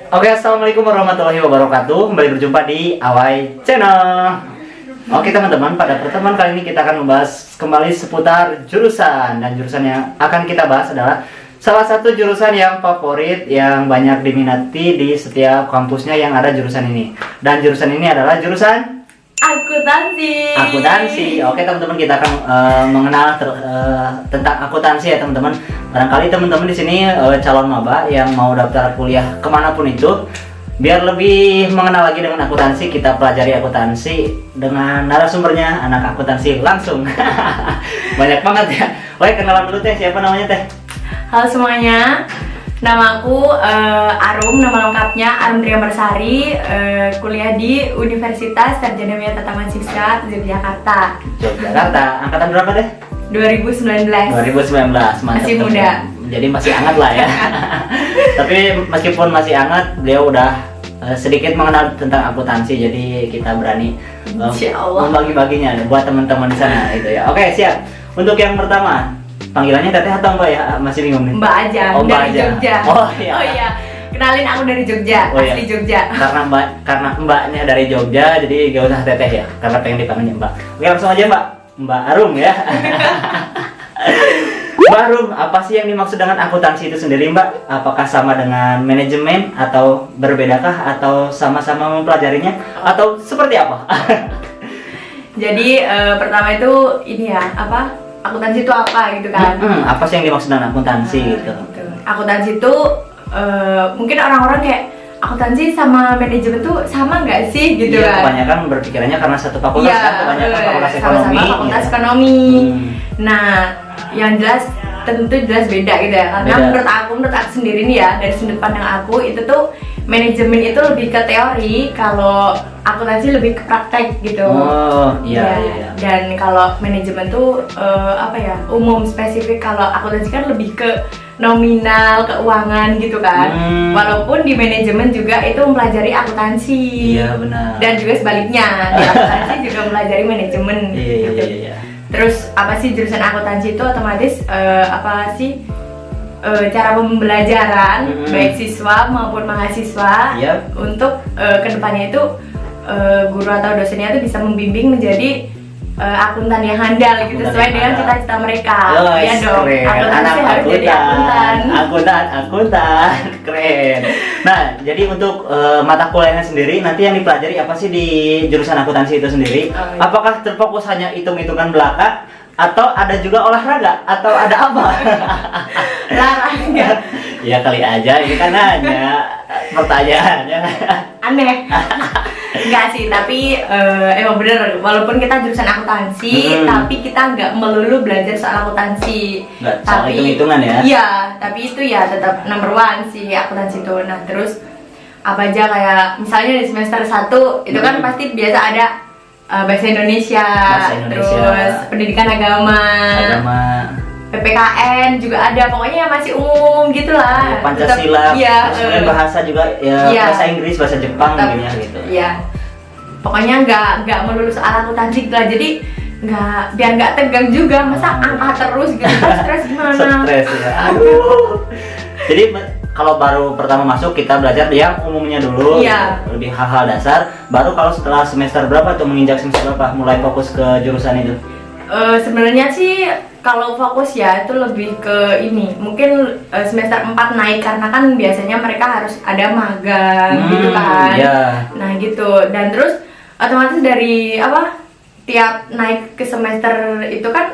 Oke, assalamualaikum warahmatullahi wabarakatuh. Kembali berjumpa di Awai Channel. Oke teman-teman, pada pertemuan kali ini kita akan membahas kembali seputar jurusan. Dan jurusan yang akan kita bahas adalah salah satu jurusan yang favorit, yang banyak diminati di setiap kampusnya yang ada jurusan ini. Dan jurusan ini adalah jurusan akuntansi. Oke teman-teman, kita akan mengenal tentang akuntansi ya teman-teman. Barangkali teman-teman di sini calon maba yang mau daftar kuliah kemanapun itu, biar lebih mengenal lagi dengan akuntansi, kita pelajari akuntansi dengan narasumbernya anak akuntansi langsung. Banyak banget ya. Oke, kenalan dulu teh, siapa namanya teh? Halo semuanya, nama aku Arum, nama lengkapnya Arum Triambarsari, kuliah di Universitas Sarjana Wiyata Taman Siswa Yogyakarta. Yogyakarta, angkatan berapa teh? 2019. 2019, mantap. Masih muda. Jadi masih hangat lah ya. Tapi meskipun masih hangat, beliau udah sedikit mengenal tentang akuntansi, jadi kita berani membagi-baginya buat teman-teman di sana gitu ya. Oke, siap. Untuk yang pertama, panggilannya teteh atau mbak ya? Masih bingung nih. Mbak aja, oh, dari aja. Jogja. Oh iya. Kenalin, aku dari Jogja, asli Jogja. Karena mbaknya dari Jogja, jadi gak usah teteh ya, karena pengen dipanggilnya mbak. Oke, langsung aja Mbak Arum ya. Mbak Arum, apa sih yang dimaksud dengan akuntansi itu sendiri Mbak? Apakah sama dengan manajemen atau berbedakah atau sama-sama mempelajarinya atau seperti apa? Jadi pertama itu ini ya, akuntansi itu apa gitu kan? Apa sih yang dimaksud dengan akuntansi gitu? Akuntansi itu mungkin orang-orang kayak akuntansi sama manajemen tuh sama nggak sih gitu kan? Kebanyakan berpikirannya karena satu fakultas kan, kebanyakan fakultas ekonomi. Sama-sama fakultas ekonomi. Nah, yang jelas tentu jelas beda gitu ya, karena menurut aku sendiri nih ya, dari sudut pandang aku itu tuh manajemen itu lebih ke teori, kalau akuntansi lebih ke praktek gitu. Oh iya. Dan kalau manajemen tuh umum, spesifik. Kalau akuntansi kan lebih ke nominal, keuangan gitu kan. Walaupun di manajemen juga itu mempelajari akuntansi. Iya benar. Dan juga sebaliknya, di akuntansi juga mempelajari manajemen. Iya. Terus apa sih jurusan akuntansi itu otomatis cara pembelajaran baik siswa maupun mahasiswa untuk kedepannya itu guru atau dosennya itu bisa membimbing menjadi akuntan yang handal gitu, sesuai dengan cita-cita mereka. Ya dong, akuntansi harus jadi akuntan, keren. Nah, jadi untuk mata kuliahnya sendiri nanti yang dipelajari apa sih di jurusan akuntansi itu sendiri? Apakah terfokus hanya hitung-hitungan belaka atau ada juga olahraga atau ada apa? Olahraga. Ya kali aja, ini kan nanya pertanyaannya. Aneh. Enggak sih, tapi emang bener, walaupun kita jurusan akuntansi, tapi kita nggak melulu belajar soal akuntansi. Soal hitung-hitungan ya? Iya, tapi itu ya tetap number one sih akuntansi itu. Nah terus apa aja, kayak misalnya di semester 1 itu kan pasti biasa ada bahasa Indonesia, terus pendidikan agama, PPKN juga ada, pokoknya masih umum gitulah. Pancasila, kemudian bahasa juga ya, bahasa Inggris, bahasa Jepang gitu. Iya. Pokoknya nggak melulu soal akuntansi lah, jadi biar nggak tegang juga, masa angka terus gitu, stres gimana? Stres ya. Aduh. Jadi kalau baru pertama masuk kita belajar yang umumnya dulu, lebih hal-hal dasar. Baru kalau setelah semester berapa tuh, menginjak semester berapa mulai fokus ke jurusan itu? Sebenarnya sih kalau fokus ya itu lebih ke ini, mungkin semester 4 naik, karena kan biasanya mereka harus ada magang gitu kan. Nah gitu, dan terus otomatis dari tiap naik ke semester itu kan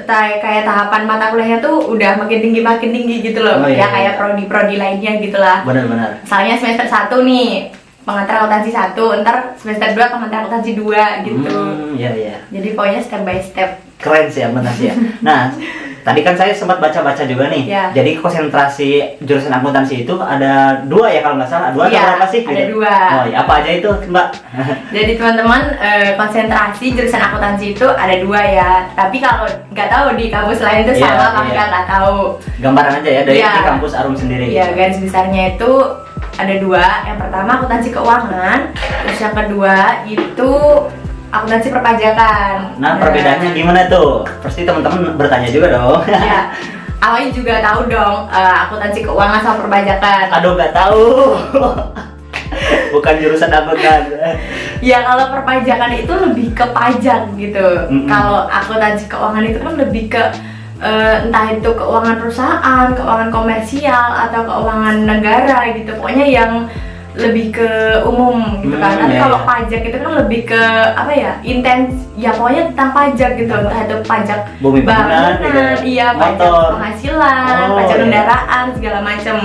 kayak tahapan mata kuliahnya tuh udah makin tinggi gitu loh. Kayak prodi lainnya gitulah. Benar. Misalnya semester 1 nih pengantar akuntansi 1, ntar semester 2 pengantar akuntansi 2 gitu. Iya. Jadi pokoknya step by step. Keren sih akuntansi ya. Nah, tadi kan saya sempat baca-baca juga nih. Jadi konsentrasi jurusan akuntansi itu ada 2 ya kalau nggak salah. 2 atau berapa sih? Ada 2. Oh, ya, apa aja itu Mbak? Jadi teman-teman, konsentrasi jurusan akuntansi itu ada 2 ya. Tapi kalau nggak tahu di kampus lain itu sama apa enggak, nggak tahu. Gambaran aja ya dari di kampus Arum sendiri. Iya, garis besarnya itu ada 2. Yang pertama akuntansi keuangan, terus yang kedua itu akuntansi perpajakan. Nah, perbedaannya gimana tuh? Pasti teman-teman bertanya juga dong. Ya, Awai juga tahu dong akuntansi keuangan sama perpajakan. Aduh, nggak tahu. Bukan jurusan akuntan. Ya kalau perpajakan itu lebih ke pajak gitu. Kalau akuntansi keuangan itu kan lebih ke entah itu keuangan perusahaan, keuangan komersial atau keuangan negara gitu. Pokoknya yang lebih ke umum gitu kan. Tapi kalau pajak itu kan lebih ke apa ya? Intens. Ya pokoknya tentang pajak gitu. Entah itu pajak bumi bangunan, iya, pajak penghasilan, pajak kendaraan segala macam.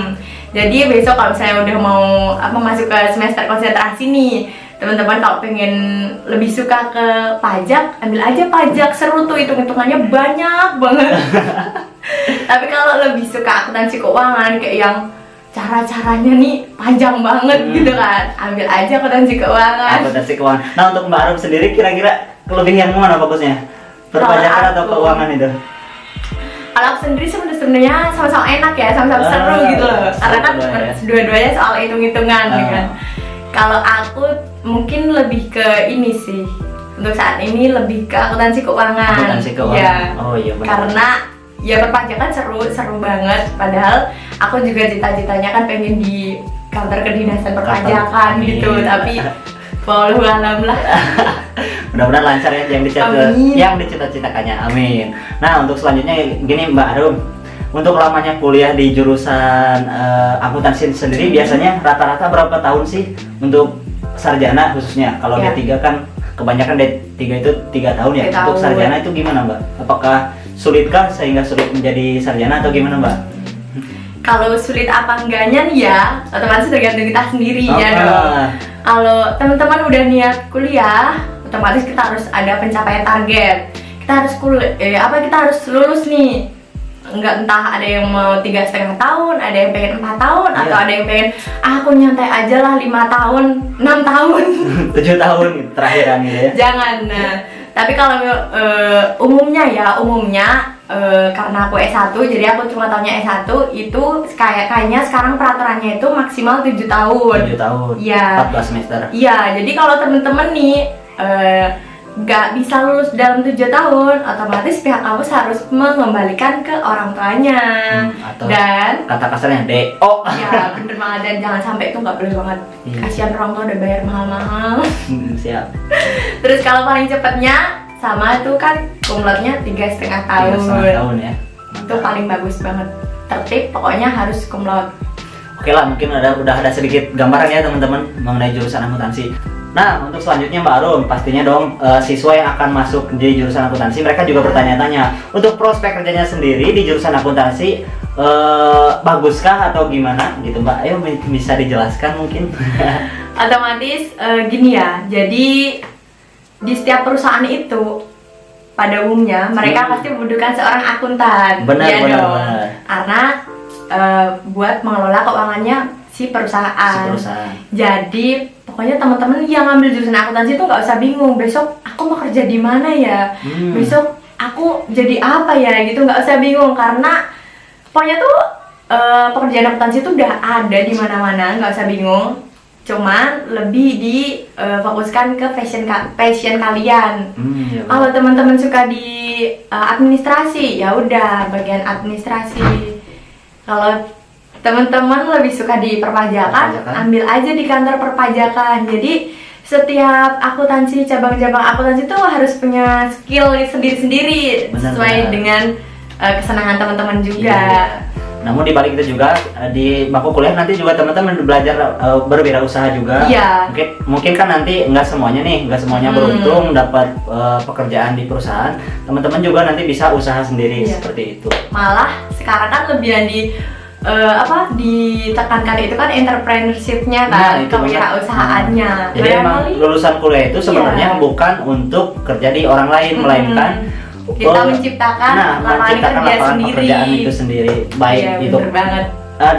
Jadi besok kalau misalnya udah mau masuk ke semester konsentrasi nih, teman-teman kalau pengen lebih suka ke pajak, ambil aja pajak, seru tuh, hitung-hitungannya banyak banget. Tapi kalau lebih suka akuntansi keuangan kayak yang cara-caranya nih panjang banget gitu kan, ambil aja akuntansi keuangan. Akuntansi keuangan. Nah, untuk Mbak Arum sendiri kira-kira lebih yang mana fokusnya? Perpajakan atau keuangan itu? Kalau aku sendiri sebenarnya sama-sama enak ya, sama-sama seru gitu loh. Karena kan dua-duanya soal hitung-hitungan gitu kan. Kalau aku mungkin lebih ke ini sih. Untuk saat ini lebih ke akuntansi keuangan. Akuntansi keuangan. Ya. Oh iya benar. Karena ya perpajakan seru banget. Padahal aku juga cita-citanya kan pengen di kantor kedinasan perpajakan gitu. Tapi walau alam lah. Mudah-mudahan lancar ya yang dicita-citakannya. Amin. Nah, untuk selanjutnya gini Mbak Arum, untuk lamanya kuliah di jurusan akuntansi sendiri biasanya rata-rata berapa tahun sih untuk sarjana khususnya? Kalau D3 kan kebanyakan D3 itu 3 tahun ya. Untuk sarjana itu gimana Mbak? Apakah sulitkah sehingga sulit menjadi sarjana atau gimana Mbak? Kalau sulit apa enggaknya nih ya, otomatis tergantung kita sendiri ya dong. Kalau teman-teman udah niat kuliah, otomatis kita harus ada pencapaian target. Kita harus kita harus lulus nih. Enggak, entah ada yang mau 3,5 tahun, ada yang pengen 4 tahun, atau ada yang pengen aku nyantai aja lah 5 tahun, 6 tahun 7 tahun terakhiran gitu ya. Jangan. Nah, tapi kalau umumnya karena aku S1, jadi aku cuma taunya S1 itu kayaknya sekarang peraturannya itu maksimal 7 tahun. 7 tahun. Iya. 14 semester. Iya, jadi kalau temen-temen nih nggak bisa lulus dalam 7 tahun, otomatis pihak kampus harus mengembalikan ke orang tuanya. Atau dan kata kasarnya DO. ya bener banget, dan jangan sampai itu nggak boleh banget. Kasihan orang tua udah bayar mahal-mahal. Siap. Terus kalau paling cepatnya sama tuh kan kumlotnya 3,5 tahun. 3,5 tahun ya. Itu paling bagus banget. Tertib, pokoknya harus kumlot. Oke lah, mungkin udah ada sedikit gambaran ya teman-teman mengenai jurusan akuntansi. Nah, untuk selanjutnya Mbak Arum, pastinya dong siswa yang akan masuk di jurusan akuntansi mereka juga bertanya-tanya untuk prospek kerjanya sendiri di jurusan akuntansi baguskah atau gimana gitu Mbak? Ayo bisa dijelaskan mungkin. Otomatis gini ya, jadi di setiap perusahaan itu pada umumnya mereka pasti membutuhkan seorang akuntan. Benar. Karena buat mengelola keuangannya si perusahaan. Jadi pokoknya teman-teman yang ngambil jurusan akuntansi itu nggak usah bingung, besok aku mau kerja di mana ya, besok aku jadi apa ya gitu, nggak usah bingung, karena pokoknya tuh pekerjaan akuntansi itu udah ada di mana-mana, nggak usah bingung. Cuman lebih difokuskan ke passion kalian. Kalau teman-teman suka di administrasi, ya udah bagian administrasi. Kalau teman-teman lebih suka di perpajakan, ambil aja di kantor perpajakan. Jadi setiap akuntansi, cabang-cabang akuntansi itu harus punya skill sendiri-sendiri sesuai dengan kesenangan teman-teman juga. Namun di balik itu juga di bangku kuliah nanti juga teman-teman belajar berwirausaha juga. Mungkin kan nanti nggak semuanya beruntung dapat pekerjaan di perusahaan. Teman-teman juga nanti bisa usaha sendiri seperti itu. Malah sekarang kan lebih yang ditekankan itu kan entrepreneurship-nya kan, kewirausahaannya. Jadi emang lulusan kuliah itu sebenarnya bukan untuk kerja di orang lain, melainkan kita menciptakan lapangan pekerjaan itu sendiri, baik itu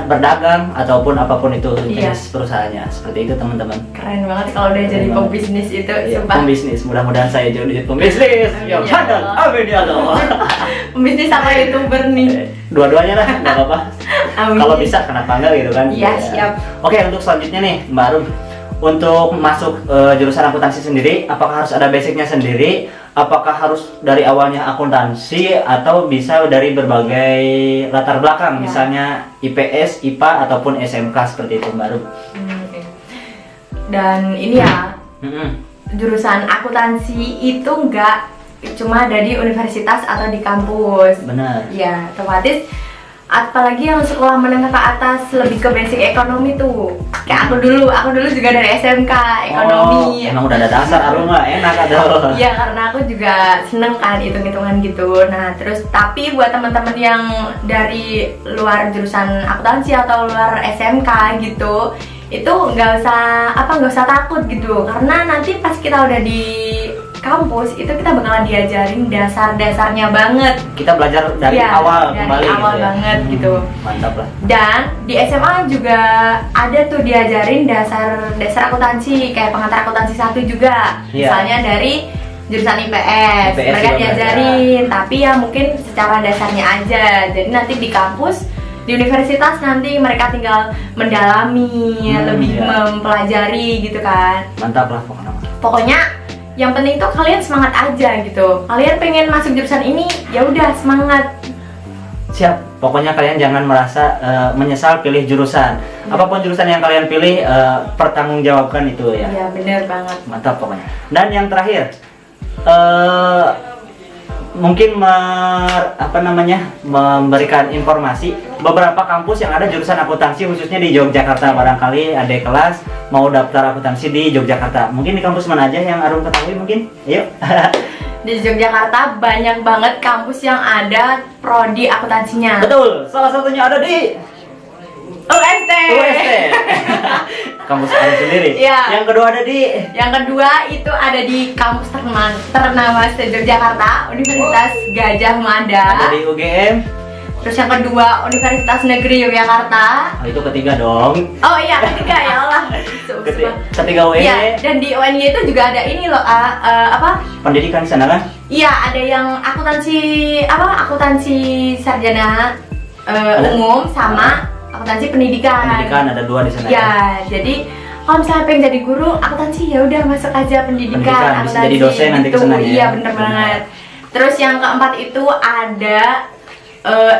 berdagang ataupun apapun itu jenis perusahaannya. Seperti itu teman-teman. Keren banget kalau udah jadi pembisnis itu. Pembisnis, mudah-mudahan saya jadi pembisnis. Amin ya Allah. Pembisnis sama YouTuber nih. Dua-duanya lah, nggak apa-apa. Kalau bisa kenapa enggak gitu kan? Iya, siap. Oke, untuk selanjutnya nih Mbak Arum, untuk masuk jurusan akuntansi sendiri, apakah harus ada basicnya sendiri? Apakah harus dari awalnya akuntansi atau bisa dari berbagai latar belakang, misalnya IPS, IPA ataupun SMK seperti itu baru. Oke. Dan ini ya, jurusan akuntansi itu nggak cuma ada di universitas atau di kampus. Benar. Ya, otomatis apalagi yang sekolah menengah ke atas lebih ke basic ekonomi tuh. Kayak aku dulu juga dari SMK ekonomi. Emang udah ada dasar, aku mah enak aduh. Iya, karena aku juga seneng kan hitung-hitungan gitu. Nah, terus tapi buat teman-teman yang dari luar jurusan akuntansi atau luar SMK gitu, itu nggak usah takut gitu, karena nanti pas kita udah di kampus itu kita bakalan diajarin dasar-dasarnya banget. Kita belajar dari awal kembali awal gitu ya. banget gitu. Mantap lah. Dan di SMA juga ada tuh diajarin dasar akuntansi, kayak pengantar akuntansi 1 juga. Misalnya dari jurusan IPS mereka diajarin, tapi ya mungkin secara dasarnya aja. Jadi nanti di kampus, di universitas nanti mereka tinggal mendalami, lebih mempelajari gitu kan. Mantap lah Pokoknya yang penting tuh kalian semangat aja gitu. Kalian pengen masuk jurusan ini, ya udah semangat. Siap. Pokoknya kalian jangan merasa menyesal pilih jurusan. Apapun jurusan yang kalian pilih, pertanggungjawabkan itu ya. Iya, bener banget. Mantap pokoknya. Dan yang terakhir, mungkin memberikan informasi beberapa kampus yang ada jurusan akuntansi, khususnya di Yogyakarta. Barangkali ada kelas mau daftar akuntansi di Yogyakarta. Mungkin di kampus mana aja yang Arum ketahui mungkin? Ayo. Di Yogyakarta banyak banget kampus yang ada prodi akuntansinya. Betul, salah satunya ada di UST. Kampus Arum sendiri. Ya. Yang kedua ada di. Yang kedua itu ada di kampus ternama Yogyakarta, Universitas Gajah Mada. Ada di UGM. Terus yang kedua Universitas Negeri Yogyakarta. Oh, itu ketiga dong. Oh iya, ketiga ya Allah. Ketiga UNY. Iya, dan di UNY itu juga ada ini loh, pendidikan di sana kan? Iya, ada yang akuntansi sarjana umum sama akuntansi pendidikan. Pendidikan ada 2 di sana. Ya, jadi kalau misalnya pengen jadi guru akuntansi ya udah masuk aja pendidikan bisa jadi dosen nanti gitu. kesananya. Iya, bener banget. Terus yang keempat itu ada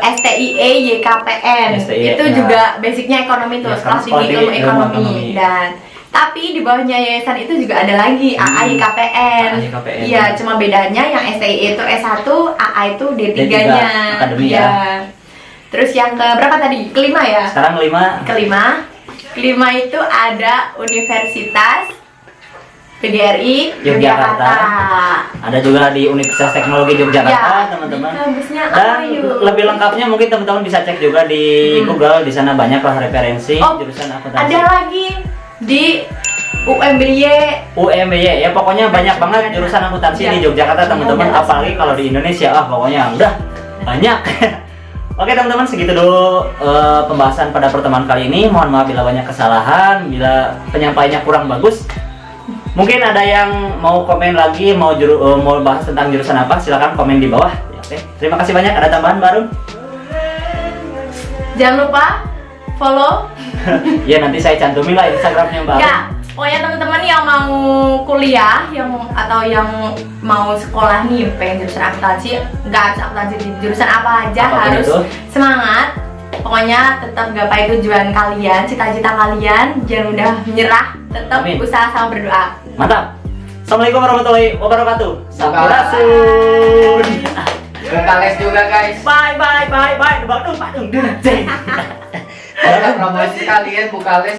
STIE YKPN. Itu juga basicnya ekonomi tuh, sekolah tinggi ilmu ekonomi. Dan tapi di bawahnya yayasan itu juga ada lagi AAYKPN. Iya, cuma bedanya yang STIE itu S1, AA itu D3-nya. Akademi ya. Terus yang ke berapa tadi? Kelima ya? Sekarang kelima itu ada Universitas PGRI Yogyakarta. Ada juga di Universitas Teknologi Yogyakarta, teman-teman. Dan lebih lengkapnya mungkin teman-teman bisa cek juga di Google. Di sana banyak lah referensi jurusan akuntansi. Ada lagi di UMBY ya, pokoknya banyak banget jurusan akuntansi di Yogyakarta, teman-teman. Apalagi kalau di Indonesia, pokoknya udah banyak. Oke teman-teman, segitu dulu pembahasan pada pertemuan kali ini. Mohon maaf bila banyak kesalahan, bila penyampaiannya kurang bagus. Mungkin ada yang mau komen lagi, mau bahas tentang jurusan apa, silakan komen di bawah. Oke, terima kasih banyak. Ada tambahan baru? Jangan lupa follow. Ya, nanti saya cantumin lah Instagramnya Mbak. Ya, pokoknya teman-teman yang mau kuliah, atau yang mau sekolah nih, pengen jurusan akuntansi, nggak harus akuntansi di jurusan apa aja, apapun harus itu. Semangat. Pokoknya tetap gapai tujuan kalian, cita-cita kalian, jangan udah menyerah, tetap usaha sama berdoa. Mantap. Assalamualaikum warahmatullahi wabarakatuh. Sampurasun. Buka les juga guys. Bye. Promosi kalian buka les.